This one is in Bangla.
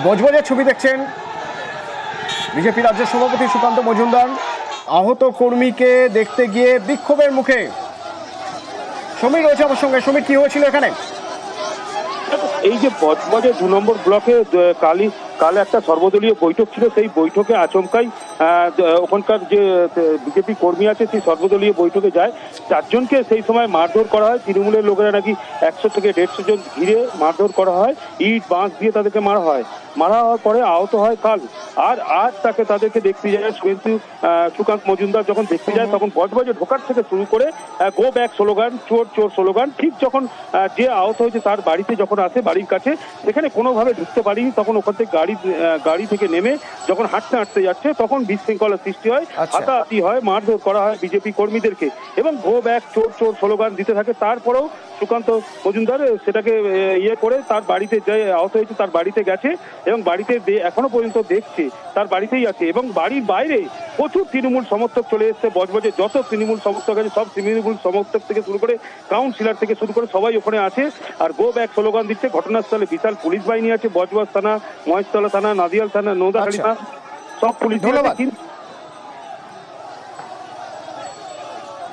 বজবজের ছবি দেখছেন বিজেপি রাজ্য সভাপতি সুকান্ত মজুমদার আহত কর্মীকে দেখতে গিয়ে বিক্ষোভের মুখে। সমীর রয়েছে আমার সঙ্গে। সমীর, কি হয়েছিল এখানে? এই যে বজবজে 2 নম্বর ব্লকে কাল একটা সর্বদলীয় বৈঠক ছিল, সেই বৈঠকে আচমকাই ওখানকার যে বিজেপি কর্মী আছে সেই সর্বদলীয় বৈঠকে যায়। 4 জনকে সেই সময় মারধর করা হয়। তৃণমূলের লোকেরা নাকি 100 থেকে 150 জন ঘিরে মারধর করা হয়, ইট বাঁশ দিয়ে তাদেরকে মারা হয়। মারা হওয়ার পরে আহত হয় কাল। আর আজ তাদেরকে দেখতে যায় সুকান্ত মজুমদার। যখন দেখতে যায় তখন বজবজে ঢোকার থেকে শুরু করে গো ব্যাক স্লোগান, চোর চোর স্লোগান। ঠিক যখন যে আহত হয়েছে তার বাড়িতে যখন আসে, বাড়ির কাছে, সেখানে কোনোভাবে ঢুকতে পারিনি। তখন ওখান থেকে গাড়ি থেকে নেমে যখন হাঁটতে যাচ্ছে তখন বিশৃঙ্খলা সৃষ্টি হয়, হাতাহাতি হয়, মারধর করা হয় বিজেপি কর্মীদেরকে এবং গো ব্যাক চোর চোর স্লোগান দিতে থাকে। তারপরেও সুকান্ত মজুমদার সেটাকে করে তার বাড়িতে যে আহত হয়েছে তার বাড়িতে গেছে এবং বাড়িতে এখনো পর্যন্ত দেখছে, তার বাড়িতেই আছে। এবং বাড়ির বাইরে প্রচুর তৃণমূল সমর্থক চলে এসছে। বজবজে যত তৃণমূল সমর্থক আছে সব তৃণমূল সমর্থক থেকে শুরু করে কাউন্সিলর থেকে শুরু করে সবাই ওখানে আছে আর গো ব্যাক স্লোগান দিচ্ছে। ঘটনাস্থলে বিশাল পুলিশ বাহিনী আছে। বজবজ থানা, মহেশতলা থানা, নাদিয়াল থানা, নৌদাখালী থানা, সব পুলিশ।